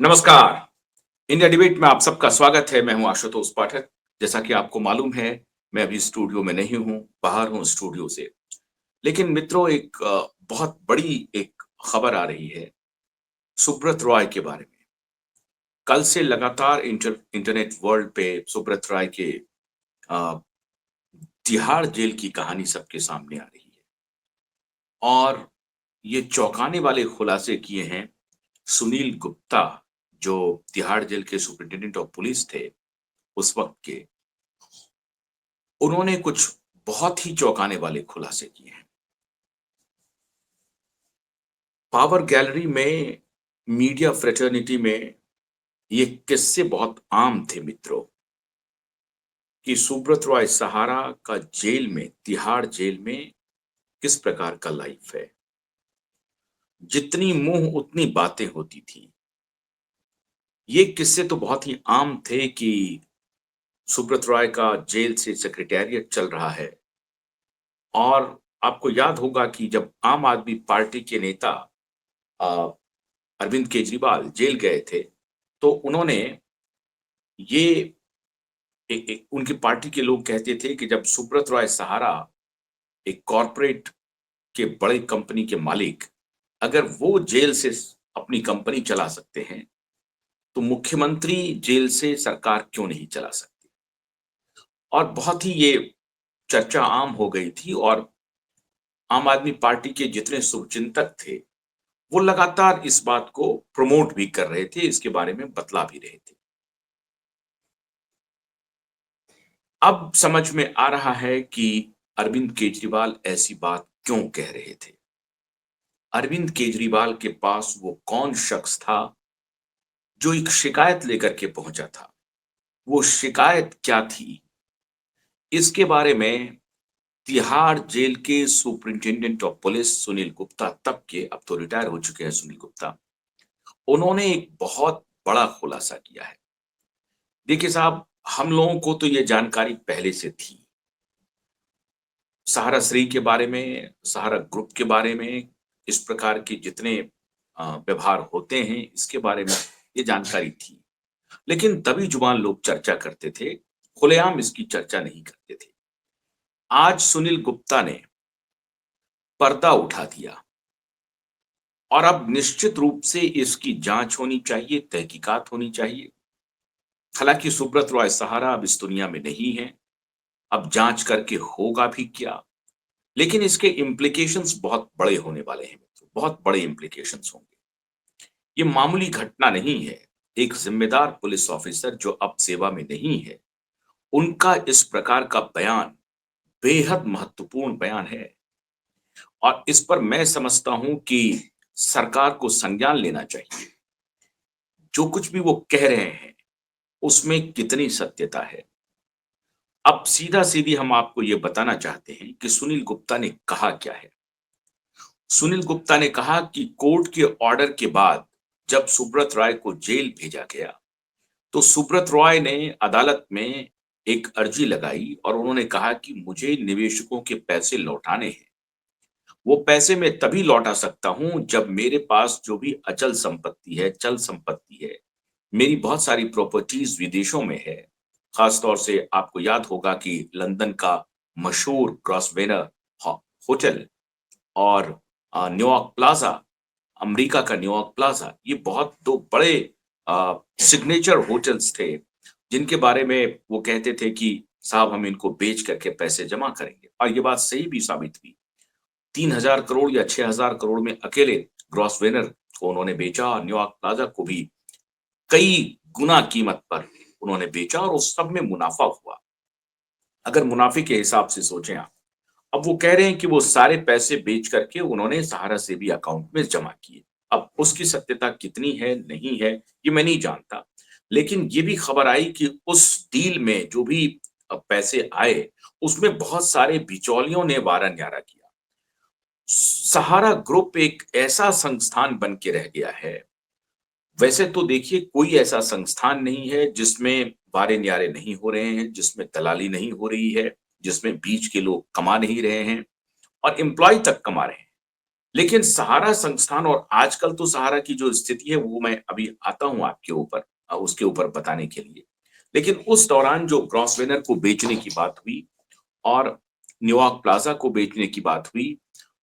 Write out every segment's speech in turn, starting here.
नमस्कार। India debate में आप सबका स्वागत है। मैं हूं आशुतोष पाठक। जैसा कि आपको मालूम है, मैं अभी स्टूडियो में नहीं हूं, बाहर हूं स्टूडियो से। लेकिन मित्रों, एक बहुत बड़ी एक खबर आ रही है सुब्रत रॉय के बारे में। कल से लगातार इंटरनेट वर्ल्ड पे सुब्रत रॉय के अ, तिहाड़ जेल की कहानी सबके सामने आ रही है और ये चौंकाने वाले खुलासे किए हैं सुनील गुप्ता, जो तिहाड़ जेल के सुपरिटेंडेंट ऑफ पुलिस थे उस वक्त के। उन्होंने कुछ बहुत ही चौंकाने वाले खुलासे किए हैं। पावर गैलरी में, मीडिया फ्रेटर्निटी में ये किस्से बहुत आम थे मित्रों, कि सुब्रत रॉय सहारा का जेल में, तिहाड़ जेल में किस प्रकार का लाइफ है। जितनी मुंह उतनी बातें होती थी। ये किस्से तो बहुत ही आम थे कि सुब्रत रॉय का जेल से सेक्रेटेरिएट चल रहा है और आपको याद होगा कि जब आम आदमी पार्टी के नेता अ, अरविंद केजरीवाल जेल गए थे, तो उन्होंने ये ए ए उनकी पार्टी के लोग कहते थे कि जब सुब्रत रॉय सहारा एक कॉर्पोरेट के बड़े कंपनी के मालिक, अगर वो जेल से अपनी कंपनी चला सकते हैं, तो मुख्यमंत्री जेल से सरकार क्यों नहीं चला सकते? और बहुत ही ये चर्चा आम हो गई थी और आम आदमी पार्टी के जितने शुभचिंतक थे, वो लगातार इस बात को प्रमोट भी कर रहे थे, इसके बारे में बतला भी रहे थे। अब समझ में आ रहा है कि अरविंद केजरीवाल ऐसी बात क्यों कह रहे थे। अरविंद केजरीवाल के पास वो कौन शख्स था जो एक शिकायत लेकर के पहुंचा था? वो शिकायत क्या थी? इसके बारे में तिहाड़ जेल के superintendent of police Sunil Gupta, तब के, अब तो रिटायर हो चुके हैं सुनील गुप्ता, उन्होंने एक बहुत बड़ा खुलासा किया है। देखिए साहब, हम लोगों को तो ये जानकारी पहले से थी। सहारा श्री के बारे में, सहारा ग्रुप के बारे में, इस प्रकार के जितने व्यवहार होते हैं, इसके बारे में ये जानकारी थी। लेकिन दबी-जुबान लोग चर्चा करते थे, खुलेआम इसकी चर्चा नहीं करते थे। आज सुनील गुप्ता ने पर्दा उठा दिया और अब निश्चित रूप से इसकी जाँच होनी चाहिए, तहकीकात होनी चाहिए। हालाँकि सुब्रत रॉय सहारा अब इस दुनिया में नहीं है, अब जाँच करके होगा भी क्या? लेकिन इसके इम्प्लीकेशंस बहुत बड़े होने वाले हैं मित्रों, बहुत बड़े इम्प्लीकेशंस होंगे। ये मामूली घटना नहीं है। एक ज़िम्मेदार पुलिस ऑफिसर जो अब सेवा में नहीं है, उनका इस प्रकार का बयान बेहद महत्वपूर्ण बयान है और इस पर मैं समझता हूँ कि सरकार को संज्ञान लेना चाहिए। जो कुछ भी वो कह रहे हैं, उसमें कितनी सत्यता है। अब सीधा-सीधी हम आपको ये बताना चाहते हैं कि सुनील गुप्ता ने कहा क्या है। सुनील गुप्ता ने कहा कि कोर्ट के ऑर्डर के बाद जब सुब्रत रॉय को जेल भेजा गया, तो सुब्रत रॉय ने अदालत में एक अर्जी लगाई और उन्होंने कहा कि मुझे निवेशकों के पैसे लौटाने हैं। वो पैसे मैं तभी लौटा सकता हूँ जब मेरे पास जो भी अचल संपत्ति है, चल संपत्ति है, मेरी बहुत सारी प्रॉपर्टीज़ विदेशों में है। ख़ास तौर से आपको याद होगा कि लंदन का मशहूर ग्रॉसवेनर हो होटल और न्यूयॉर्क प्लाज़ा, अमेरिका का न्यूयॉर्क प्लाज़ा, ये बहुत 2 बड़े सिग्नेचर होटल्स थे, जिनके बारे में वो कहते थे कि साहब हम इनको बेच करके पैसे जमा करेंगे और ये बात सही भी साबित हुई। 3000 करोड़ या 6000 करोड़ में अकेले ग्रॉसवेनर को उन्होंने बेचा और न्यूयॉर्क प्लाज़ा को भी कई गुना कीमत पर उन्होंने बेचा और उस सब में मुनाफ़ा हुआ। अगर मुनाफ़े के हिसाब से सोचें आप। अब वो कह रहे हैं कि वो सारे पैसे बेच करके उन्होंने सहारा सेवी अकाउंट में जमा किए। अब उसकी सत्यता कितनी है, नहीं है, ये मैं नहीं जानता। लेकिन ये भी खबर आई कि उस डील में जो भी पैसे आए, उसमें बहुत सारे बिचौलियों ने वारा-न्यारा किया। सहारा ग्रुप एक ऐसा संस्थान बन के रह गया है। वैसे तो देखिए, कोई ऐसा संस्थान नहीं है जिसमें वारे-न्यारे नहीं हो रहे हैं, जिसमें दलाली नहीं हो रही है, जिसमें बीच के लोग कमा नहीं रहे हैं और एम्प्लॉयी तक कमा रहे हैं। लेकिन सहारा संस्थान और आजकल तो सहारा की जो स्थिति है वो मैं अभी आता हूँ आपके ऊपर उसके ऊपर बताने के लिए। लेकिन उस दौरान जो ग्रॉसवेनर को बेचने की बात हुई और न्यूयॉर्क प्लाज़ा को बेचने की बात हुई,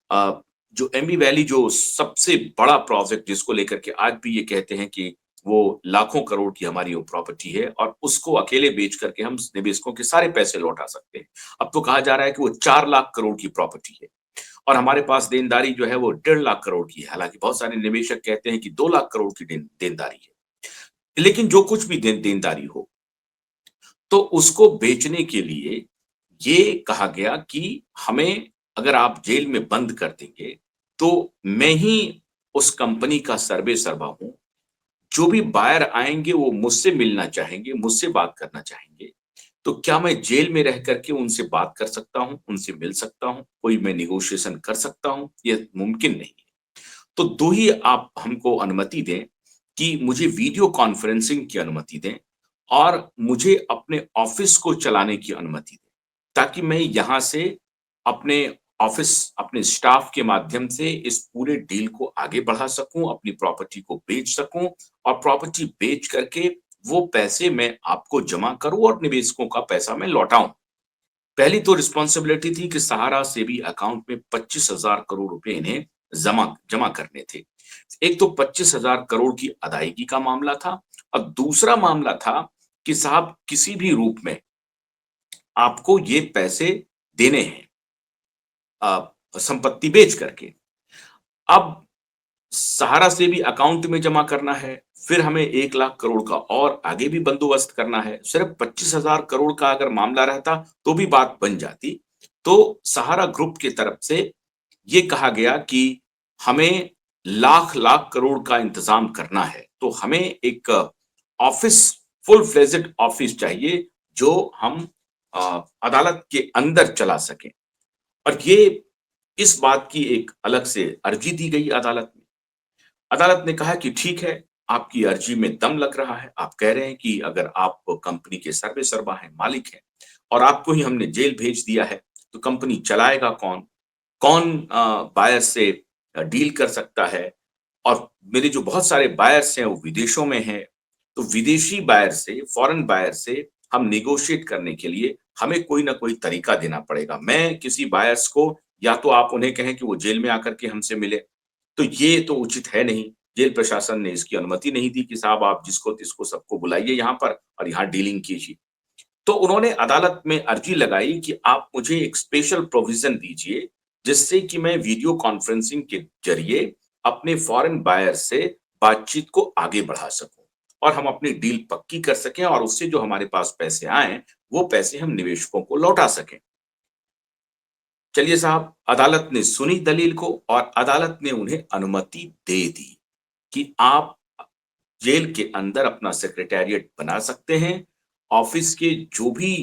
अ, जो एम्बी वैली जो सबसे बड़ा प्रोजेक्ट जिसको लेकर के आज भी ये कहते हैं कि वो लाखों करोड़ की हमारी वो प्रॉपर्टी है और उसको अकेले बेच करके हम निवेशकों के सारे पैसे लौटा सकते हैं। अब तो कहा जा रहा है कि वो 4 लाख करोड़ की प्रॉपर्टी है और हमारे पास देनदारी जो है वो 1.5 लाख करोड़ की है। हालाँकि बहुत सारे निवेशक कहते हैं कि 2 लाख करोड़ की देनदारी है। लेकिन जो कुछ भी देनदारी हो, तो उसको बेचने के लिए ये कहा गया कि हमें अगर आप जेल में बंद कर देंगे, तो मैं ही उस कंपनी का सर्वेसर्वा हूँ। जो भी बायर आएँगे वो मुझसे मिलना चाहेंगे, मुझसे बात करना चाहेंगे। तो क्या मैं जेल में रह कर के उनसे बात कर सकता हूँ, उनसे मिल सकता हूँ? कोई मैं नेगोशिएशन कर सकता हूँ? ये मुमकिन नहीं है। तो 2 ही आप हमको अनुमति दें कि मुझे वीडियो कॉन्फ्रेंसिंग की अनुमति दें और मुझे अपने ऑफ़िस को चलाने की अनुमति दें, ताकि मैं यहाँ से अपने ऑफ़िस, अपने स्टाफ़ के माध्यम से इस पूरे डील को आगे बढ़ा सकूँ, अपनी प्रॉपर्टी को बेच सकूँ और प्रॉपर्टी बेच करके वो पैसे मैं आपको जमा करूँ और निवेशकों का पैसा मैं लौटाऊँ। पहली तो रिस्पॉन्सिबिलिटी थी कि सहारा सेबी अकाउंट में 25,000 करोड़ रुपए इन्हें जमा जमा करने थे। एक तो 25,000 करोड़ की अदायगी का मामला था और दूसरा मामला था कि साहब किसी भी रूप में आपको ये पैसे देने हैं संपत्ति बेच करके। अब सहारा से भी अकाउंट में जमा करना है, फिर हमें 1 लाख करोड़ का और आगे भी बंदोबस्त करना है। सिर्फ 25,000 करोड़ का अगर मामला रहता, तो भी बात बन जाती। तो सहारा ग्रुप की तरफ से ये कहा गया कि हमें लाख-लाख करोड़ का इंतज़ाम करना है। तो हमें एक ऑफ़िस फुल फ्लेजेड ऑफ़िस चाहिए, जो हम अदालत के अंदर चला सकें और ये इस बात की एक अलग से अर्ज़ी दी गई अदालत में। अदालत ने कहा कि ठीक है, आपकी अर्जी में दम लग रहा है। आप कह रहे हैं कि अगर आप कंपनी के सर्वेसर्वा हैं, मालिक हैं और आपको ही हमने जेल भेज दिया है, तो कंपनी चलाएगा कौन? कौन बायर से डील कर सकता है? और मेरे जो बहुत सारे बायर्स हैं, वो विदेशों में हैं। तो विदेशी बायर से, फॉरेन बायर से हम नेगोशिएट करने के लिए हमें कोई ना कोई तरीका देना पड़ेगा। मैं किसी बायर्स को या तो आप उन्हें कहें कि वो जेल में आकर के हमसे मिलें, तो ये तो उचित है नहीं। जेल प्रशासन ने इसकी अनुमति नहीं दी कि साहब आप जिसको-तिसको सबको बुलाइए यहाँ पर और यहाँ डीलिंग कीजिए। तो उन्होंने अदालत में अर्जी लगाई कि आप मुझे एक स्पेशल प्रोविज़न दीजिए, जिससे कि मैं वीडियो कॉन्फ्रेंसिंग के ज़रिए अपने फॉरेन बायर से बातचीत को आगे बढ़ा सकूँ और हम अपनी डील पक्की कर सकें और उससे जो हमारे पास पैसे आएँ, वो पैसे हम निवेशकों को लौटा सकें। चलिए साहब, अदालत ने सुनी दलील को और अदालत ने उन्हें अनुमति दे दी कि आप जेल के अंदर अपना सेक्रेटेरिएट बना सकते हैं। ऑफ़िस के जो भी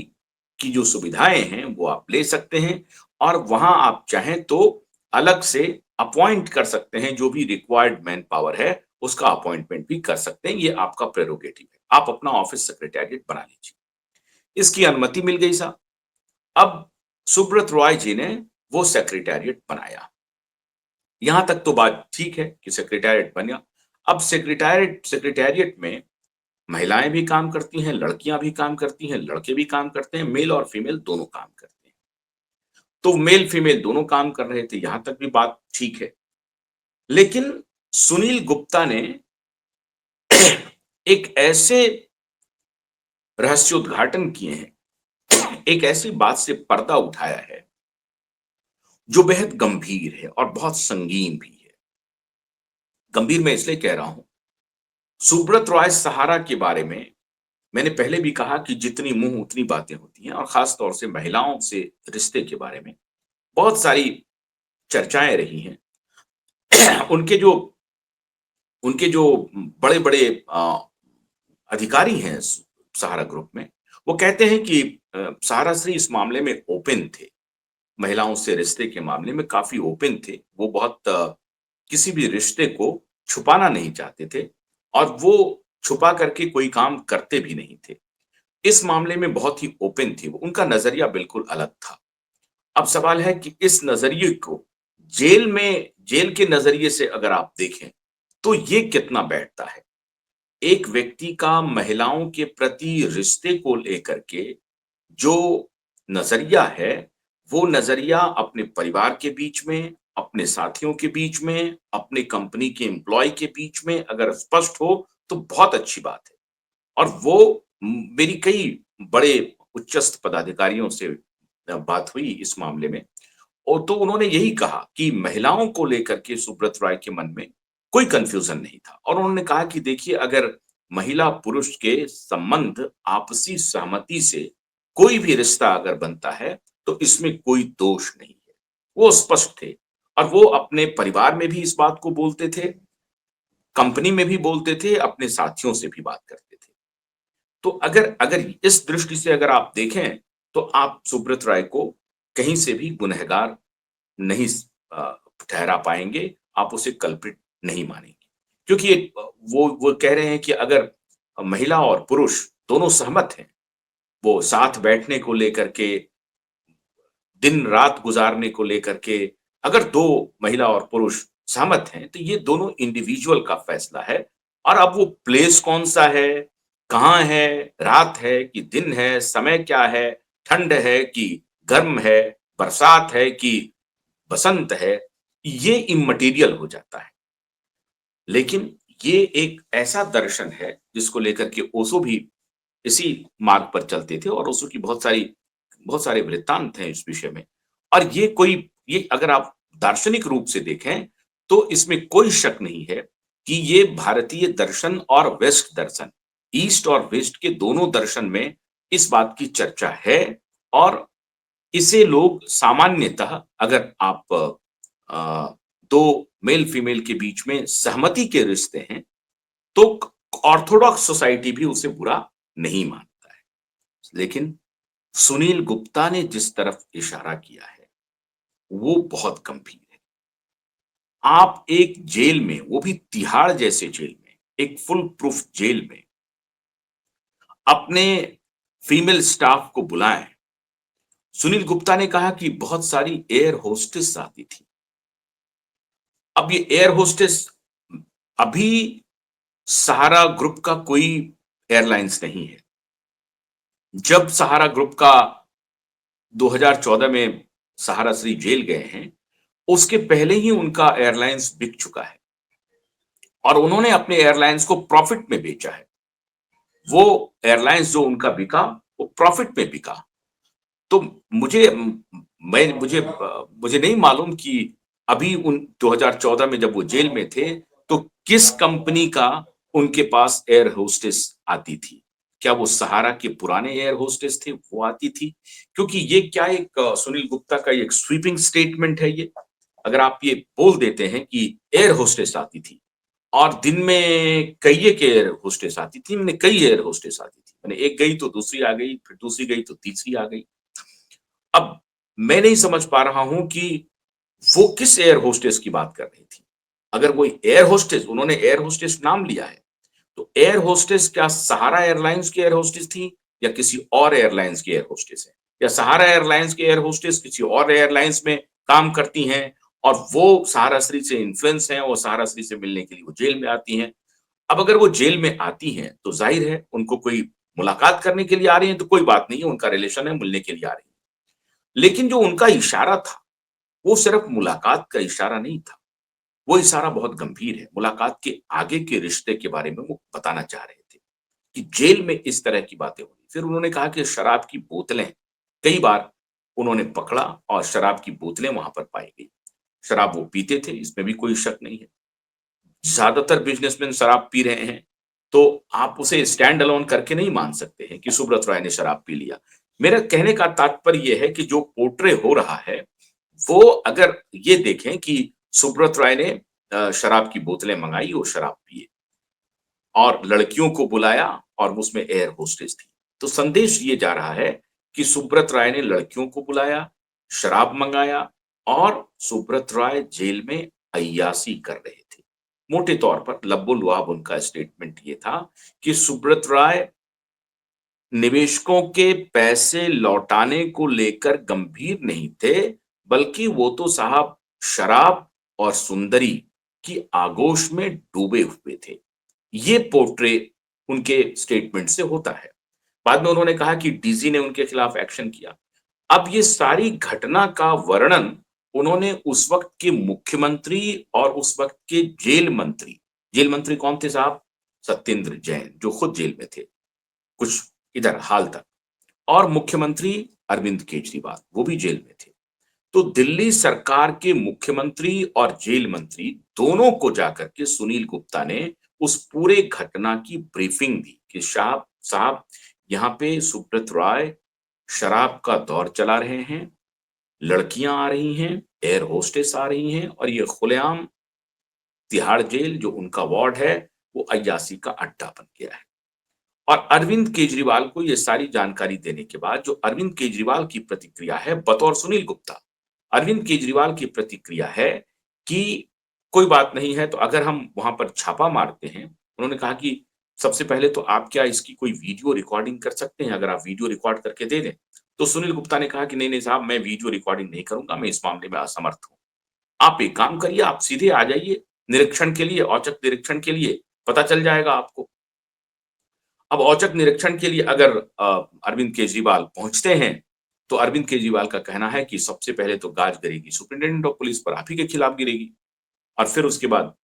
की जो सुविधाएँ हैं, वो आप ले सकते हैं और वहाँ आप चाहें तो अलग से अपॉइंट कर सकते हैं, जो भी रिक्वायर्ड मैन पावर है, उसका अपॉइंटमेंट भी कर सकते हैं, ये आपका प्रेरोगेटिव है। आप अपना ऑफ़िस सेक्रेटेरिएट बना लीजिए। इसकी अनुमति मिल गई साहब। अब सुब्रत रॉय जी ने वो सेक्रेटेरिएट बनाया। यहाँ तक तो बात ठीक है कि सेक्रेटेरिएट बना। अब सेक्रेटेरिएट में महिलाएँ भी काम करती हैं, लड़कियाँ भी काम करती हैं, लड़के भी काम करते हैं, मेल और फीमेल दोनों काम करते हैं। तो मेल-फीमेल दोनों काम कर रहे थे, यहाँ तक भी बात ठीक है। लेकिन सुनील गुप्ता ने एक ऐसे रहस्योद्घाटन किए हैं, एक ऐसी बात से पर्दा उठाया है, जो बेहद गंभीर है और बहुत संगीन भी है। गंभीर मैं इसलिए कह रहा हूँ, सुब्रत रॉय सहारा के बारे में मैंने पहले भी कहा कि जितनी मुँह उतनी बातें होती हैं और ख़ास तौर से महिलाओं से रिश्ते के बारे में बहुत सारी चर्चाएँ रही हैं। उनके जो बड़े-बड़े अधिकारी हैं सहारा ग्रुप में, वो कहते हैं कि सहारा श्री इस मामले में ओपन थे। महिलाओं से रिश्ते के मामले में काफ़ी ओपन थे। वो बहुत किसी भी रिश्ते को छुपाना नहीं चाहते थे और वो छुपा करके कोई काम करते भी नहीं थे। इस मामले में बहुत ही ओपन थे वो, उनका नज़रिया बिल्कुल अलग था। अब सवाल है कि इस नज़रिए को जेल में जेल के नजरिए से अगर आप देखें, तो ये कितना बैठता है। एक व्यक्ति का महिलाओं के प्रति रिश्ते को लेकर के जो नजरिया है, वो नजरिया अपने परिवार के बीच में, अपने साथियों के बीच में, अपने कंपनी के एम्प्लॉय के बीच में अगर स्पष्ट हो, तो बहुत अच्छी बात है। और वो मेरी कई बड़े उच्चस्थ पदाधिकारियों से बात हुई इस मामले में, और तो उन्होंने यही कहा कि महिलाओं को लेकर के सुब्रत राय के मन में कोई कन्फ्यूजन नहीं था, और उन्होंने कहा कि देखिए, अगर महिला पुरुष के संबंध आपसी सहमति से कोई भी रिश्ता अगर बनता है, तो इसमें कोई दोष नहीं है। वो स्पष्ट थे, और वो अपने परिवार में भी इस बात को बोलते थे, कंपनी में भी बोलते थे, अपने साथियों से भी बात करते थे। तो अगर अगर इस दृष्टि से अगर आप देखें, तो आप सुब्रत राय को कहीं से भी गुनहगार नहीं ठहरा पाएँगे, आप उसे कल्प्रिट नहीं मानेंगे। क्योंकि एक वो कह रहे हैं कि अगर महिला और पुरुष दोनों सहमत हैं, वो साथ बैठने को लेकर के, दिन-रात गुज़ारने को लेकर के, अगर 2 महिला और पुरुष सहमत हैं, तो ये दोनों इंडिविजुअल का फैसला है, और अब वो प्लेस कौन-सा है, कहाँ है, रात है कि दिन है, समय क्या है, ठंड है कि गर्म है, बरसात है कि बसंत है, ये इम्मटीरियल हो जाता है। लेकिन ये एक ऐसा दर्शन है, जिसको लेकर के ओशो भी इसी मार्ग पर चलते थे, और ओशो की बहुत सारे वृत्तांत हैं इस विषय में। और ये अगर आप दार्शनिक रूप से देखें, तो इसमें कोई शक नहीं है कि ये भारतीय दर्शन और वेस्ट दर्शन, ईस्ट और वेस्ट के दोनों दर्शन में इस बात की चर्चा है, और इसे लोग सामान्यतः, अगर आप 2 मेल-फीमेल के बीच में सहमति के रिश्ते हैं, तो ऑर्थोडॉक्स सोसाइटी भी उसे बुरा नहीं मानता है। लेकिन सुनील गुप्ता ने जिस तरफ इशारा किया है, वो बहुत गंभीर है। आप एक जेल में, वो भी तिहाड़ जैसे जेल में, एक फुल प्रूफ जेल में अपने फीमेल स्टाफ को बुलाएँ। सुनील गुप्ता ने कहा कि बहुत सारी एयर होस्टेस आती थी। अब ये एयर होस्टेस, अभी सहारा ग्रुप का कोई एयरलाइंस नहीं है। जब सहारा ग्रुप का 2014 में सहारा श्री जेल गए हैं, उसके पहले ही उनका एयरलाइंस बिक चुका है, और उन्होंने अपने एयरलाइंस को प्रॉफिट में बेचा है। वो एयरलाइंस जो उनका बिका, वो प्रॉफिट में बिका। तो मुझे मैं मुझे नहीं मालूम कि अभी उन 2014 में जब वो जेल में थे, तो किस कंपनी का उनके पास एयर होस्टेस आती थी। क्या वो सहारा के पुराने एयर होस्टेस थे, वो आती थी? क्योंकि ये क्या एक सुनील गुप्ता का एक स्वीपिंग स्टेटमेंट है ये। अगर आप ये बोल देते हैं कि एयर होस्टेस आती थी, और दिन में कई एक एयर होस्टेस आती थी, मैंने कई एयर होस्टेस आती थी। मैंने एक गई तो दूसरी आ गई, फिर दूसरी गई तो तीसरी आ गई। अब मैं नहीं समझ पा रहा हूँ कि वो किस एयर होस्टेस की बात कर रही थी। अगर वो एयर होस्टेस, उन्होंने एयर होस्टेस नाम लिया है, तो एयर होस्टेस क्या सहारा एयरलाइंस की एयर होस्टेस थी, या किसी और एयरलाइंस की एयर होस्टेस है? या सहारा एयरलाइंस की एयर होस्टेस किसी और एयरलाइंस में काम करती हैं, और वो सहाराश्री से इन्फ्लुएंस हैं, और सहाराश्री से मिलने के लिए वो जेल में आती हैं। अब अगर वो जेल में आती हैं, तो ज़ाहिर है उनको कोई मुलाकात करने के लिए आ रही हैं, तो कोई बात नहीं है, उनका रिलेशन है, मिलने के लिए आ रही हैं। लेकिन जो उनका इशारा था, वो सिर्फ मुलाकात का इशारा नहीं था। वो इशारा बहुत गंभीर है। मुलाकात के आगे के रिश्ते के बारे में वो बताना चाह रहे थे, कि जेल में इस तरह की बातें हो रही। फिर उन्होंने कहा कि शराब की बोतलें, कई बार उन्होंने पकड़ा और शराब की बोतलें वहाँ पर पाई गई। शराब वो पीते थे, इसमें भी कोई शक नहीं है। ज़्यादातर बिज़नेसमैन शराब पी रहे हैं, तो आप उसे स्टैंड अलोन करके नहीं मान सकते हैं कि सुब्रत राय ने शराब पी लिया। मेरा कहने का तात्पर्य ये है कि जो पोर्ट्रे हो रहा है, वो अगर ये देखें कि सुब्रत राय ने शराब की बोतलें मँगाई और शराब पिए, और लड़कियों को बुलाया, और उसमें एयर होस्टेस थी। तो संदेश ये जा रहा है कि सुब्रत राय ने लड़कियों को बुलाया, शराब मँगाया, और सुब्रत राय जेल में अय्याशी कर रहे थे। मोटे तौर पर लबो-लुआब उनका स्टेटमेंट ये था कि सुब्रत राय निवेशकों के पैसे लौटाने को लेकर गंभीर नहीं थे, बल्कि वो तो साहब शराब और सुंदरी की आगोश में डूबे हुए थे। ये पोर्ट्रे उनके स्टेटमेंट से होता है। बाद में उन्होंने कहा कि डीजी ने उनके खिलाफ एक्शन किया। अब ये सारी घटना का वर्णन उन्होंने उस वक्त के मुख्यमंत्री और उस वक्त के जेल मंत्री कौन थे साहब? सत्येंद्र जैन, जो खुद जेल में थे कुछ इधर हाल तक, और मुख्यमंत्री अरविंद केजरीवाल, वो भी जेल में थे। तो दिल्ली सरकार के मुख्यमंत्री और जेल मंत्री दोनों को जाकर के सुनील गुप्ता ने उस पूरे घटना की ब्रीफिंग दी कि साहब साहब यहाँ पे सुब्रत रॉय शराब का दौर चला रहे हैं, लड़कियां आ रही हैं, एयर होस्टेस आ रही हैं, और ये खुलेआम तिहाड़ जेल जो उनका वार्ड है वो अय्याशी का अड्डा बन गया है। और अरविंद केजरीवाल को ये सारी जानकारी देने के बाद जो अरविंद केजरीवाल की प्रतिक्रिया है बतौर सुनील गुप्ता, अरविंद केजरीवाल की प्रतिक्रिया है कि कोई बात नहीं है, तो अगर हम वहां पर छापा मारते हैं, उन्होंने कहा कि सबसे पहले तो आप क्या इसकी कोई वीडियो रिकॉर्डिंग कर सकते हैं, अगर आप वीडियो रिकॉर्ड करके दे दें। तो सुनील गुप्ता ने कहा कि नहीं नहीं साहब, मैं वीडियो रिकॉर्डिंग नहीं करूंगा, मैं इस मामले में असमर्थ हूं। आप एक काम करिए, आप सीधे आ जाइए निरीक्षण के लिए, औचक निरीक्षण के लिए, पता चल जाएगा आपको। अब औचक निरीक्षण के लिए अगर अरविंद केजरीवाल पहुंचते हैं, तो अरविंद केजरीवाल का कहना है कि सबसे पहले तो गाज गिरेगी सुप्रीटेंडेंट ऑफ पुलिस पर, आप ही के खिलाफ गिरेगी, और फिर उसके बाद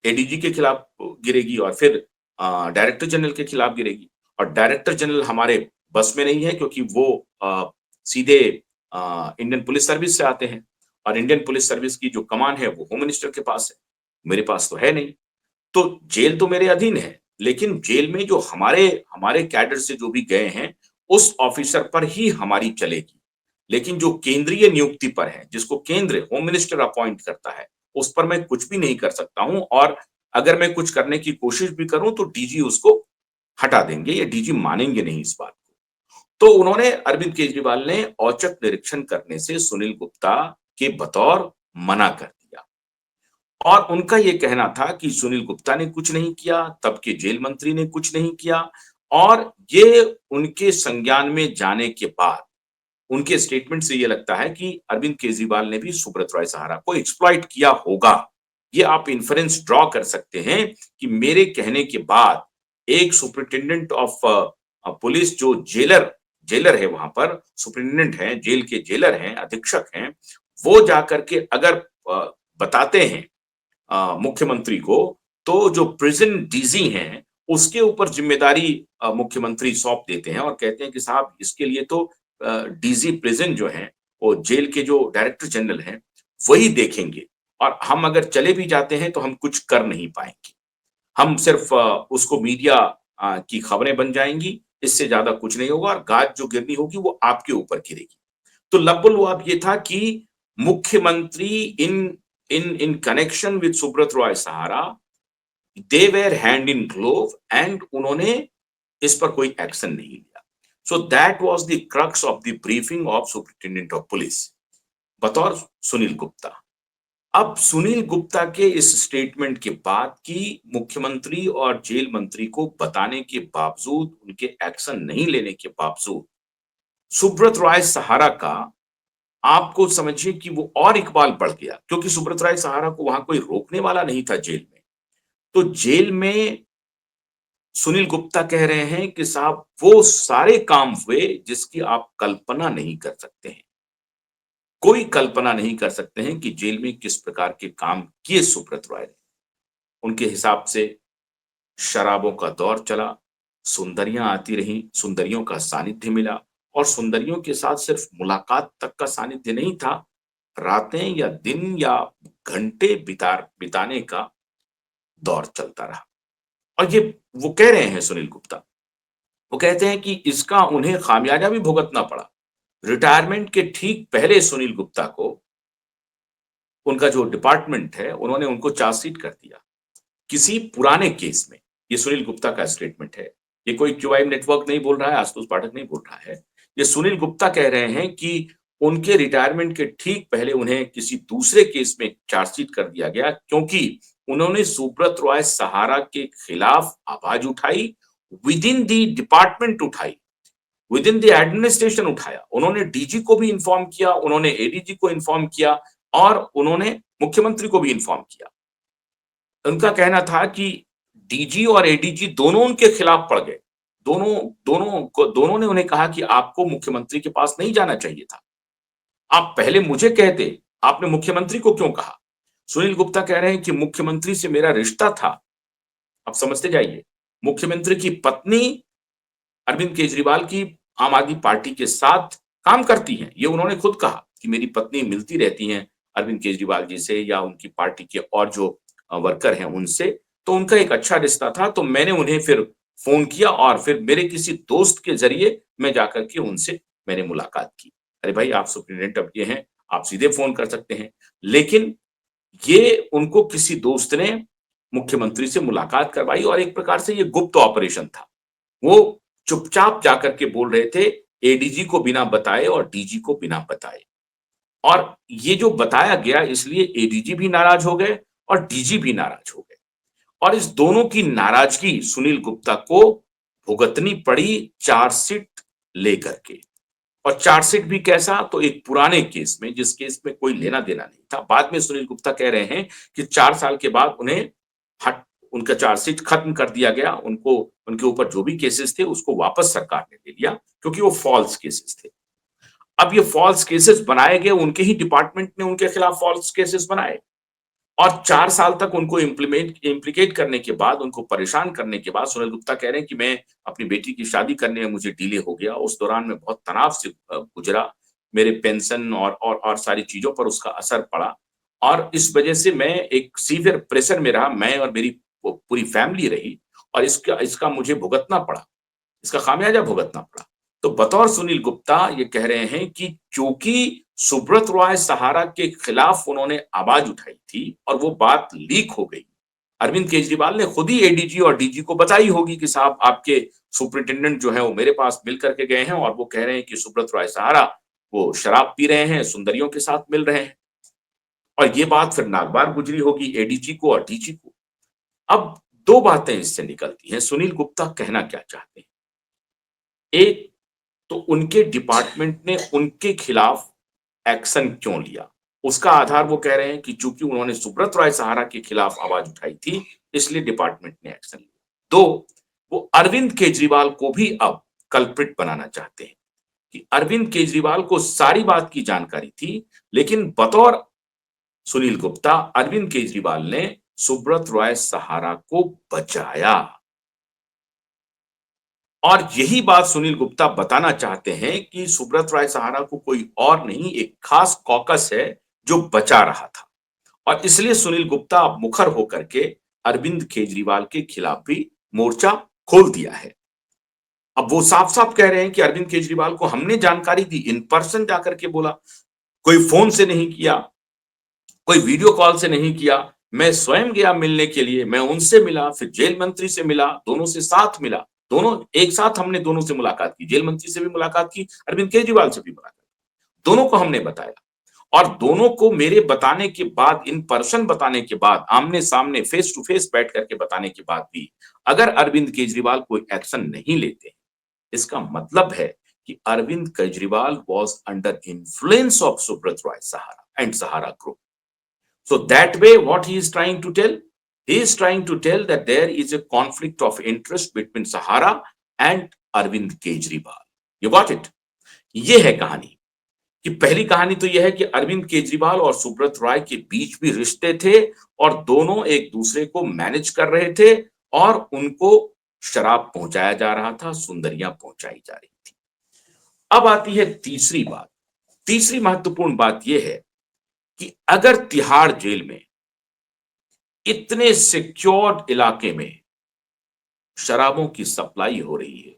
एडीजी के खिलाफ गिरेगी, और फिर डायरेक्टर जनरल के खिलाफ गिरेगी। और डायरेक्टर जनरल हमारे बस में नहीं है, क्योंकि वो सीधे इंडियन पुलिस सर्विस से आते हैं, और इंडियन पुलिस सर्विस की जो कमान है वो होम मिनिस्टर के पास है, मेरे पास तो है नहीं। तो जेल तो मेरे अधीन है, लेकिन जेल में जो हमारे हमारे कैडर से जो भी गए हैं, उस ऑफिसर पर ही हमारी चलेगी। लेकिन जो केंद्रीय नियुक्ति पर है, जिसको केंद्र होम मिनिस्टर अपॉइंट करता है, उस पर मैं कुछ भी नहीं कर सकता हूं, और अगर मैं कुछ करने की कोशिश भी करूं तो डीजी उसको हटा देंगे, या डीजी मानेंगे नहीं इस बात को। तो उन्होंने, अरविंद केजरीवाल ने औचक निरीक्षण करने से सुनील गुप्ता के बतौर मना कर दिया। और उनका ये कहना था कि सुनील गुप्ता ने कुछ नहीं किया, तब के जेल मंत्री ने कुछ नहीं किया, और ये उनके संज्ञान में जाने के बाद उनके स्टेटमेंट से ये लगता है कि अरविंद केजरीवाल ने भी सुब्रत रॉय सहारा को एक्सप्लॉइट किया होगा। ये आप इन्फरेंस ड्रॉ कर सकते हैं कि मेरे कहने के बाद एक सुपरिटेंडेंट ऑफ पुलिस, जो जेलर जेलर है वहां पर, सुपरिटेंडेंट है, जेल के जेलर हैं, अधीक्षक हैं, वो जाकर के अगर बताते हैं मुख्यमंत्री को, तो जो प्रिजन डीजी हैं उसके ऊपर जिम्मेदारी मुख्यमंत्री सौंप देते हैं, और कहते हैं कि साहब इसके लिए तो डीजी प्रिजन जो है, वो जेल के जो डायरेक्टर जनरल हैं वही देखेंगे, और हम अगर चले भी जाते हैं तो हम कुछ कर नहीं पाएंगे, हम सिर्फ उसको मीडिया की खबरें बन जाएंगी, इससे ज्यादा कुछ नहीं होगा, और गाज जो गिरनी होगी वो आपके ऊपर गिरेगी। तो लब्बुल ये था कि मुख्यमंत्री in in in connection with Subrata Roy Sahara, they were hand in glove, and उन्होंने इस पर कोई एक्शन नहीं लिया। So that was the crux of the briefing of superintendent of police बतौर सुनील गुप्ता। अब सुनील गुप्ता के इस स्टेटमेंट के बाद कि मुख्यमंत्री और जेल मंत्री को बताने के बावजूद, उनके एक्शन नहीं लेने के बावजूद, सुब्रत रॉय सहारा का, आपको समझिए कि वो और इकबाल बढ़ गया, क्योंकि सुब्रत राय सहारा को वहां कोई रोकने वाला नहीं था जेल में। तो जेल में सुनील गुप्ता कह रहे हैं कि साहब वो सारे काम हुए जिसकी आप कल्पना नहीं कर सकते हैं। कोई कल्पना नहीं कर सकते हैं कि जेल में किस प्रकार के काम किए सुब्रत रॉय ने। उनके हिसाब से शराबों का दौर चला, सुंदरियां आती रहीं, सुंदरियों का सानिध्य मिला, और सुंदरियों के साथ सिर्फ मुलाकात तक का सानिध्य नहीं था, रातें या दिन या घंटे बिताने का दौर चलता रहा। और ये वो कह रहे हैं सुनील गुप्ता, वो कहते हैं कि इसका उन्हें खामियाजा भी भुगतना पड़ा। रिटायरमेंट के ठीक पहले सुनील गुप्ता को उनका जो डिपार्टमेंट है, उन्होंने उनको चार्जशीट कर दिया किसी पुराने केस में। ये सुनील गुप्ता का स्टेटमेंट है, ये कोई क्यूआई नेटवर्क नहीं बोल रहा है, आशुतोष पाठक नहीं बोल रहा है, ये सुनील गुप्ता कह रहे हैं कि उनके रिटायरमेंट के ठीक पहले उन्हें किसी दूसरे केस में चार्जशीट कर दिया गया, क्योंकि उन्होंने सुब्रत रॉय सहारा के खिलाफ आवाज उठाई, विद इन दी डिपार्टमेंट उठाई, विद इन द एडमिनिस्ट्रेशन उठाया। उन्होंने डीजी को भी इन्फॉर्म किया, उन्होंने एडीजी को इन्फॉर्म किया, और उन्होंने मुख्यमंत्री को भी इन्फॉर्म किया। उनका कहना था कि डीजी और एडीजी दोनों उनके खिलाफ पड़ गए। दोनों ने उन्हें कहा कि आपको मुख्यमंत्री के पास नहीं जाना चाहिए था। आप पहले मुझे कहते, आपने मुख्यमंत्री को क्यों कहा? सुनील गुप्ता कह रहे हैं कि मुख्यमंत्री से मेरा रिश्ता था। आप समझते जाइए, मुख्यमंत्री की पत्नी अरविंद केजरीवाल की आम आदमी पार्टी के साथ काम करती हैं। ये उन्होंने खुद कहा कि मेरी पत्नी मिलती रहती हैं अरविंद केजरीवाल जी से या उनकी पार्टी के और जो वर्कर हैं उनसे, तो उनका एक अच्छा रिश्ता था। तो मैंने उन्हें फिर फ़ोन किया और फिर मेरे किसी दोस्त के ज़रिए मैं जाकर के उनसे मैंने मुलाकात की। अरे भाई, आप सुप्रीटेंडेंट अब ये हैं, आप सीधे फ़ोन कर सकते हैं। लेकिन ये उनको किसी दोस्त ने मुख्यमंत्री से मुलाकात करवाई और एक प्रकार से ये गुप्त ऑपरेशन था। वो चुपचाप जाकर के बोल रहे थे, एडीजी को बिना बताए और डीजी को बिना बताए। और ये जो बताया गया, इसलिए एडीजी भी नाराज हो गए और डीजी भी नाराज हो गए। और इस दोनों की नाराजगी सुनील गुप्ता को भुगतनी पड़ी चार्जशीट लेकर के। और चार्जशीट भी कैसा? तो एक पुराने केस में, जिस केस में कोई लेना-देना नहीं था। बाद में सुनील गुप्ता कह रहे हैं कि 4 साल के बाद उन्हें हट उनका चार्जशीट खत्म कर दिया गया। उनको उनके ऊपर जो भी केसेस थे उसको वापस सरकार ने ले लिया, क्योंकि वो फ़ॉल्स केसेस थे। अब ये फ़ॉल्स केसेस बनाए गए, उनके ही डिपार्टमेंट ने उनके खिलाफ फ़ॉल्स केसेस बनाए। और 4 साल तक उनको इम्प्लीकेट करने के बाद, उनको परेशान करने के बाद सुनील गुप्ता कह रहे हैं कि मैं अपनी बेटी की शादी करने में मुझे डिले हो गया। उस दौरान मैं बहुत तनाव से गुज़रा। मेरे पेंशन और सारी चीज़ों पर उसका असर पड़ा और इस वजह से मैं एक सीवियर प्रेशर में रहा, मैं और मेरी पूरी फैमिली रही और इसका इसका मुझे भुगतना पड़ा। इसका खामियाजा भुगतना पड़ा। तो बतौर सुनील गुप्ता ये कह रहे हैं कि चूँकि सुब्रत रॉय सहारा के खिलाफ उन्होंने आवाज़ उठाई थी और वो बात लीक हो गई। अरविंद केजरीवाल ने खुद ही एडीजी और डीजी को बताई होगी कि साहब, आपके सुपरिटेंडेंट जो हैं वो मेरे पास मिल कर के गए हैं और वो कह रहे हैं कि सुब्रत रॉय सहारा वो शराब पी रहे हैं, सुंदरियों के साथ मिल रहे हैं। और ये बात फिर नागवार गुजरी होगी एडीजी को और डीजी को। अब 2 बातें इससे निकलती हैं, सुनील गुप्ता कहना क्या चाहते हैं? एक, तो उनके डिपार्टमेंट ने उनके खिलाफ एक्शन क्यों लिया? उसका आधार वो कह रहे हैं कि चूँकि उन्होंने सुब्रत रॉय सहारा के खिलाफ आवाज़ उठाई थी, इसलिए डिपार्टमेंट ने एक्शन लिया। 2, वो अरविंद केजरीवाल को भी अब कल्प्रिट बनाना चाहते हैं कि अरविंद केजरीवाल को सारी बात की जानकारी थी, लेकिन बतौर सुनील गुप्ता, अरविंद केजरीवाल ने सुब्रत रॉय सहारा को बचाया। और यही बात सुनील गुप्ता बताना चाहते हैं कि सुब्रत राय सहारा को कोई और नहीं, एक खास कॉकस है जो बचा रहा था। और इसलिए सुनील गुप्ता अब मुखर होकर के अरविंद केजरीवाल के खिलाफ भी मोर्चा खोल दिया है। अब वो साफ-साफ कह रहे हैं कि अरविंद केजरीवाल को हमने जानकारी दी, इन पर्सन जाकर के बोला, कोई फ़ोन से नहीं किया, कोई वीडियो कॉल से नहीं किया। मैं स्वयं गया मिलने के लिए, मैं उनसे मिला, फिर जेल मंत्री से मिला, दोनों से साथ मिला। दोनों एक साथ हमने दोनों से मुलाकात की, जेल मंत्री से भी मुलाकात की, अरविंद केजरीवाल से भी मुलाकात की। दोनों को हमने बताया और दोनों को मेरे बताने के बाद, इन पर्सन बताने के बाद, आमने-सामने फेस टू फेस बैठ करके बताने के बाद भी अगर अरविंद केजरीवाल कोई एक्शन नहीं लेते, इसका मतलब है कि Arvind Kejriwal was under influence of Subrata Roy Sahara and Sahara group. So that way, what he is trying to tell? He is trying to tell that there is a conflict of interest between Sahara and Arvind Kejriwal. You got it? ये है कहानी कि पहली कहानी तो यह है कि अरविंद केजरीवाल और सुब्रत रॉय के बीच भी रिश्ते थे और दोनों एक दूसरे को मैनेज कर रहे थे और उनको शराब पहुंचाया जा रहा था, सुंदरियां पहुंचाई जा रही थी। अब आती है तीसरी बात। तीसरी महत्वपूर्ण बात यह है कि अगर तिहाड़ जेल में, इतने सिक्योर्ड इलाके में शराबों की सप्लाई हो रही है,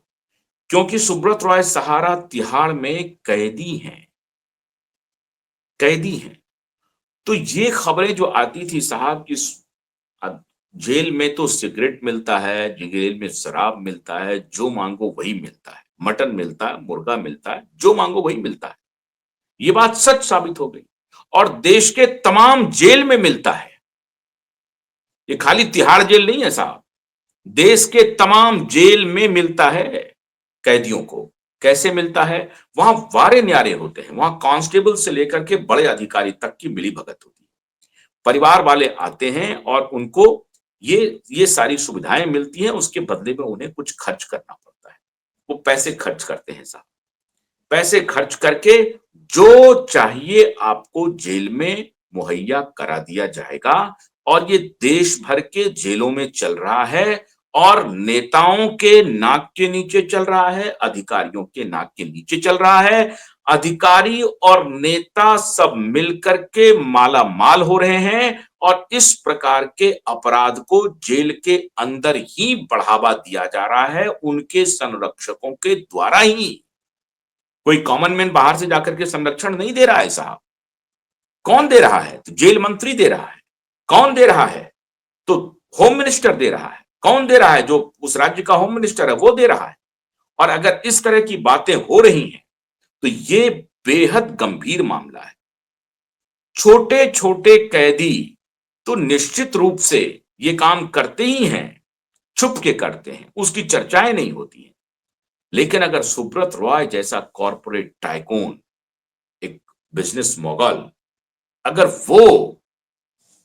क्योंकि सुब्रत रॉय सहारा तिहाड़ में कैदी हैं। तो ये खबरें जो आती थी साहब कि जेल में तो सिगरेट मिलता है, जेल में शराब मिलता है, जो मांगो वही मिलता है, मटन मिलता है, मुर्गा मिलता है, जो मांगो वही मिलता है। ये बात सच साबित हो गई और देश के तमाम जेल में मिलता है। ये खाली तिहाड़ जेल नहीं है साहब, देश के तमाम जेल में मिलता है कैदियों को। कैसे मिलता है? वहां वारे न्यारे होते हैं, वहां कांस्टेबल से लेकर के बड़े अधिकारी तक की मिलीभगत होती है। परिवार वाले आते हैं और उनको ये सारी सुविधाएं मिलती हैं, उसके बदले में उन्हें कुछ खर्च करना पड़ता है। वो पैसे खर्च करते हैं साहब। पैसे खर्च करके जो चाहिए आपको जेल में मुहैया करा दिया जाएगा, और ये देश भर के जेलों में चल रहा है, और नेताओं के नाक के नीचे चल रहा है, अधिकारियों के नाक के नीचे चल रहा है। अधिकारी और नेता सब मिलकर के माला माल हो रहे हैं, और इस प्रकार के अपराध को जेल के अंदर ही बढ़ावा दिया जा रहा है, उनके संरक्षकों के द्वारा ही। कोई कॉमन मैन बाहर से जाकर के संरक्षण नहीं दे रहा है साहब। कौन दे रहा है? तो जेल मंत्री दे रहा है। कौन दे रहा है? तो होम मिनिस्टर दे रहा है। कौन दे रहा है? जो उस राज्य का होम मिनिस्टर है वो दे रहा है। और अगर इस तरह की बातें हो रही हैं तो ये बेहद गंभीर मामला है। छोटे छोटे कैदी तो निश्चित रूप से ये काम करते ही हैं, छुप के करते हैं, उसकी चर्चाएं नहीं होती हैं। लेकिन अगर सुब्रत रॉय जैसा कॉर्पोरेट टाइकून, एक बिजनेस मोगल, अगर वो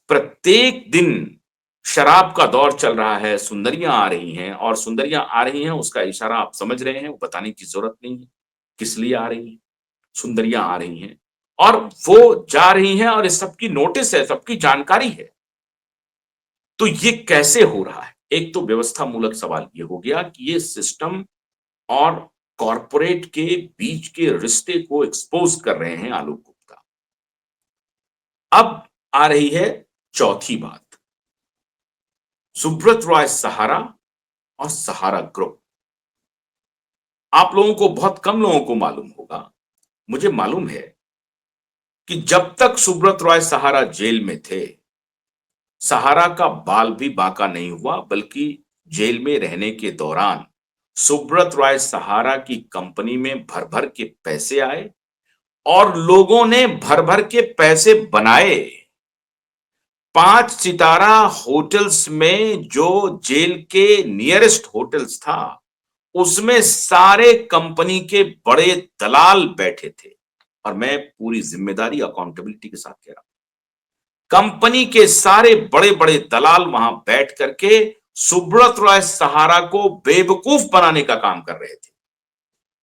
प्रत्येक दिन, शराब का दौर चल रहा है, सुंदरियां आ रही हैं, और सुंदरियां आ रही हैं उसका इशारा आप समझ रहे हैं, वो बताने की जरूरत नहीं है किस लिए आ रही हैं। सुंदरियां आ रही हैं और वो जा रही हैं, और इस सबकी नोटिस है, सबकी जानकारी है। तो ये कैसे हो रहा है? एक तो व्यवस्था मूलक सवाल ये हो गया कि ये सिस्टम और कॉर्पोरेट के बीच के रिश्ते को एक्सपोज कर रहे हैं आलोक गुप्ता। अब आ रही है चौथी बात, सुब्रत रॉय सहारा और सहारा ग्रुप। आप लोगों को, बहुत कम लोगों को मालूम होगा, मुझे मालूम है कि जब तक सुब्रत रॉय सहारा जेल में थे, सहारा का बाल भी बांका नहीं हुआ, बल्कि जेल में रहने के दौरान सुब्रत रॉय सहारा की कंपनी में भर भर के पैसे आए, और लोगों ने भर भर के पैसे बनाए। 5 सितारा होटल्स में, जो जेल के नियरेस्ट होटल्स था, उसमें सारे कंपनी के बड़े दलाल बैठे थे। और मैं पूरी जिम्मेदारी, अकाउंटेबिलिटी के साथ कह रहा हूं, कंपनी के सारे बड़े बड़े दलाल वहां बैठ करके सुब्रत रॉय सहारा को बेवकूफ बनाने का काम कर रहे थे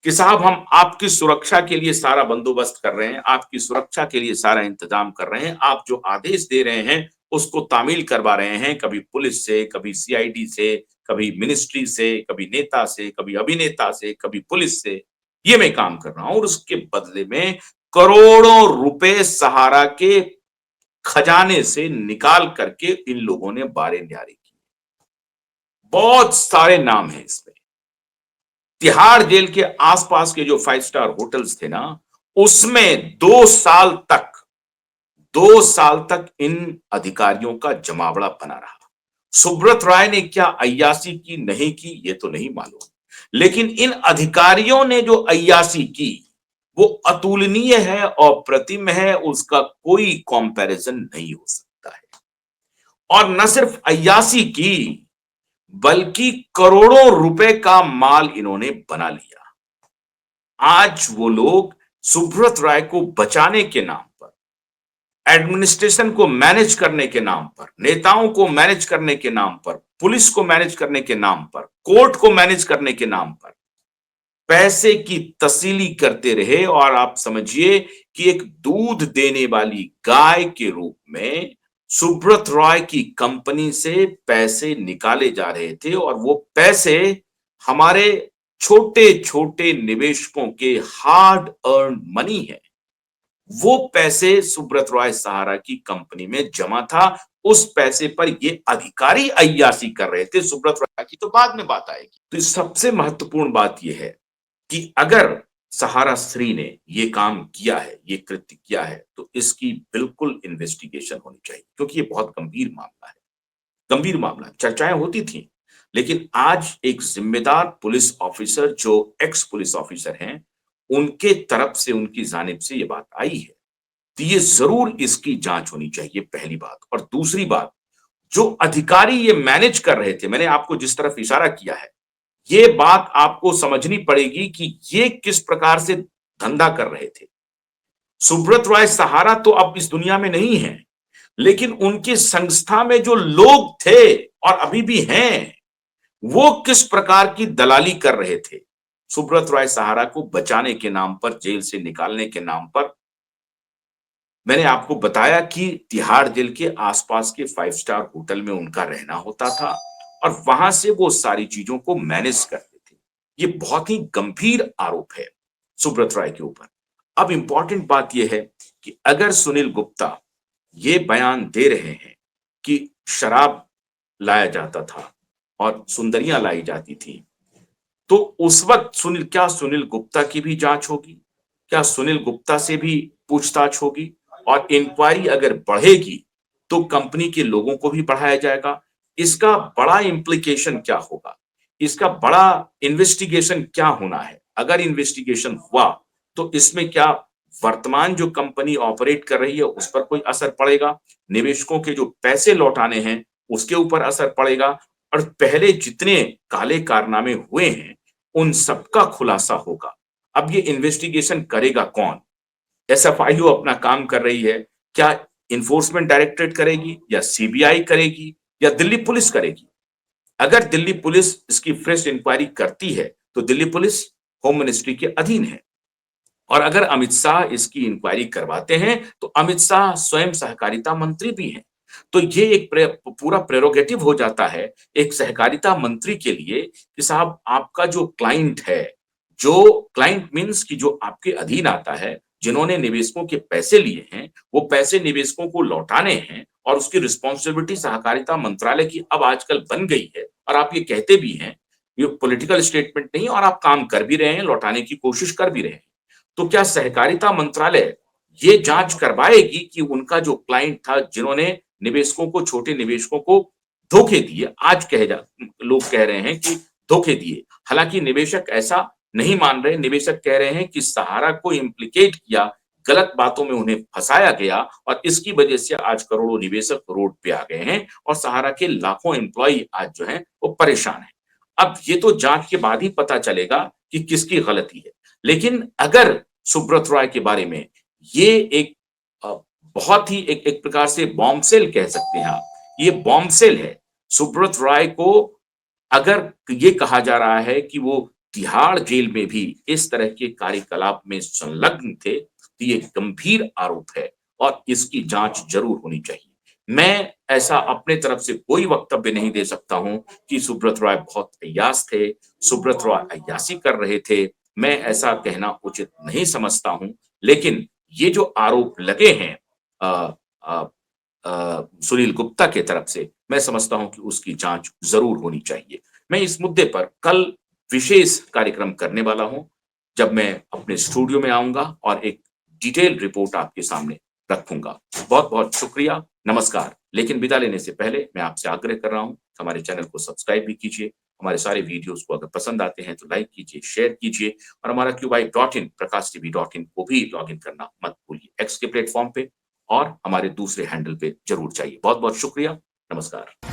कि साहब हम आपकी सुरक्षा के लिए सारा बंदोबस्त कर रहे हैं, आपकी सुरक्षा के लिए सारा इंतजाम कर रहे हैं, आप जो आदेश दे रहे हैं उसको तामील करवा रहे हैं, कभी पुलिस से, कभी सीआईडी से, कभी मिनिस्ट्री से, कभी नेता से, कभी अभिनेता से, कभी पुलिस से, ये मैं काम कर रहा हूं। और उसके बदले में करोड़ों रुपए सहारा के खजाने से निकाल करके इन लोगों ने बारे न्यारे किए। बहुत सारे नाम हैं इसमें। तिहाड़ जेल के आसपास के जो 5 स्टार होटल्स थे ना, उसमें 2 साल तक इन अधिकारियों का जमावड़ा बना रहा। सुब्रत राय ने क्या अय्याशी की, नहीं की, ये तो नहीं मालूम, लेकिन इन अधिकारियों ने जो अय्याशी की वो अतुलनीय है, अप्रतिम है, उसका कोई कंपैरिजन नहीं हो सकता है। और न सिर्फ अय्याशी की, बल्कि करोड़ों रुपए का माल इन्होंने बना लिया। आज वो लोग सुब्रत राय को बचाने के नाम पर, एडमिनिस्ट्रेशन को मैनेज करने के नाम पर, नेताओं को मैनेज करने के नाम पर, पुलिस को मैनेज करने के नाम पर, कोर्ट को मैनेज करने के नाम पर पैसे की तसीली करते रहे। और आप समझिए कि एक दूध देने वाली गाय के रूप में सुब्रत रॉय की कंपनी से पैसे निकाले जा रहे थे, और वो पैसे हमारे छोटे छोटे निवेशकों के हार्ड अर्न मनी है। वो पैसे सुब्रत रॉय सहारा की कंपनी में जमा था। उस पैसे पर ये अधिकारी अय्याशी कर रहे थे। सुब्रत रॉय की तो बाद में बात आएगी। तो सबसे महत्वपूर्ण बात यह है कि अगर सहारा श्री ने ये काम किया है, ये कृत्य किया है, तो इसकी बिल्कुल इन्वेस्टिगेशन होनी चाहिए, क्योंकि ये बहुत गंभीर मामला है। गंभीर मामला, चर्चाएं होती थी, लेकिन आज एक जिम्मेदार पुलिस ऑफिसर, जो एक्स पुलिस ऑफिसर हैं, उनके तरफ से, उनकी जानिब से ये बात आई है, तो ये जरूर इसकी जांच होनी चाहिए, पहली बात। और दूसरी बात, जो अधिकारी ये मैनेज कर रहे थे, मैंने आपको जिस तरफ इशारा किया है, ये बात आपको समझनी पड़ेगी कि ये किस प्रकार से धंधा कर रहे थे। सुब्रत रॉय सहारा तो अब इस दुनिया में नहीं है, लेकिन उनकी संस्था में जो लोग थे और अभी भी हैं, वो किस प्रकार की दलाली कर रहे थे। सुब्रत रॉय सहारा को बचाने के नाम पर, जेल से निकालने के नाम पर। मैंने आपको बताया कि तिहाड़ जेल के आसपास के 5 स्टार होटल में उनका रहना होता था और वहां से वो सारी चीजों को मैनेज करते थे। ये बहुत ही गंभीर आरोप है सुब्रत राय के ऊपर। अब इंपॉर्टेंट बात यह है कि अगर सुनील गुप्ता ये बयान दे रहे हैं कि शराब लाया जाता था और सुंदरियां लाई जाती थी, तो उस वक्त सुनील गुप्ता की भी जांच होगी? क्या सुनील गुप्ता से भी पूछताछ होगी? और इंक्वायरी अगर बढ़ेगी तो कंपनी के लोगों को भी बढ़ाया जाएगा। इसका बड़ा इम्प्लीकेशन क्या होगा? इसका बड़ा इन्वेस्टिगेशन क्या होना है? अगर इन्वेस्टिगेशन हुआ तो इसमें क्या वर्तमान जो कंपनी ऑपरेट कर रही है उस पर कोई असर पड़ेगा? निवेशकों के जो पैसे लौटाने हैं उसके ऊपर असर पड़ेगा? और पहले जितने काले कारनामे हुए हैं उन सबका खुलासा होगा। अब ये इन्वेस्टिगेशन करेगा कौन? एसएफआईयू अपना काम कर रही है। क्या इन्फोर्समेंट डायरेक्टरेट करेगी या सीबीआई करेगी या दिल्ली पुलिस करेगी? अगर दिल्ली पुलिस इसकी फ्रेश इंक्वायरी करती है तो दिल्ली पुलिस होम मिनिस्ट्री के अधीन है। और अगर अमित शाह इसकी इंक्वायरी करवाते हैं तो अमित शाह स्वयं सहकारिता मंत्री भी हैं। तो ये एक पूरा प्रेरोगेटिव हो जाता है एक सहकारिता मंत्री के लिए कि साहब आपका जो क्लाइंट है, जो क्लाइंट मीन्स कि जो आपके अधीन आता है, जिन्होंने निवेशकों के पैसे लिए हैं, वो पैसे निवेशकों को लौटाने हैं और उसकी रिस्पॉन्सिबिलिटी सहकारिता मंत्रालय की अब आजकल बन गई है। और आप ये कहते भी हैं, ये पॉलिटिकल स्टेटमेंट नहीं और आप काम कर भी रहे हैं, लौटाने की कोशिश कर भी रहे हैं। तो क्या सहकारिता मंत्रालय ये जांच करवाएगी कि उनका जो क्लाइंट था, जिन्होंने निवेशकों को, छोटे निवेशकों को धोखे दिए, आज लोग कह रहे हैं कि धोखे दिए। हालांकि निवेशक ऐसा नहीं मान रहे। निवेशक कह रहे हैं कि सहारा को इम्प्लीकेट किया, गलत बातों में उन्हें फंसाया गया और इसकी वजह से आज करोड़ों निवेशक रोड पे आ गए हैं और सहारा के लाखों एम्प्लॉई आज जो हैं वो परेशान हैं। अब ये तो जांच के बाद ही पता चलेगा कि किसकी गलती है। लेकिन अगर सुब्रत रॉय के बारे में ये एक बहुत ही एक प्रकार से बॉम्बशेल कह सकते हैं आप, ये बॉम्बशेल है। सुब्रत रॉय को अगर ये कहा जा रहा है कि वो तिहाड़ जेल में भी इस तरह के कार्यकलाप में संलग्न थे, तो ये गंभीर आरोप है और इसकी जांच जरूर होनी चाहिए। मैं ऐसा अपने तरफ से कोई वक्तव्य नहीं दे सकता हूं कि सुब्रत रॉय बहुत अय्याश थे, सुब्रत रॉय अय्याशी कर रहे थे। मैं ऐसा कहना उचित नहीं समझता हूं। लेकिन ये जो आरोप लगे हैं अ, अ, सुनील गुप्ता के तरफ से, मैं समझता हूं कि उसकी जांच जरूर होनी चाहिए। मैं इस मुद्दे पर कल विशेष कार्यक्रम करने वाला हूं, जब मैं अपने स्टूडियो में आऊंगा और एक डिटेल रिपोर्ट आपके सामने रखूंगा। बहुत बहुत शुक्रिया, नमस्कार। लेकिन विदा लेने से पहले मैं आपसे आग्रह कर रहा हूं, हमारे चैनल को सब्सक्राइब भी कीजिए। हमारे सारे वीडियोस को अगर पसंद आते हैं तो लाइक कीजिए, शेयर कीजिए और हमारा QY.in prakashtv.in को भी लॉग इन करना मत भूलिए। एक्स के प्लेटफॉर्म पे और हमारे दूसरे हैंडल पे जरूर जाइए। बहुत बहुत शुक्रिया, नमस्कार।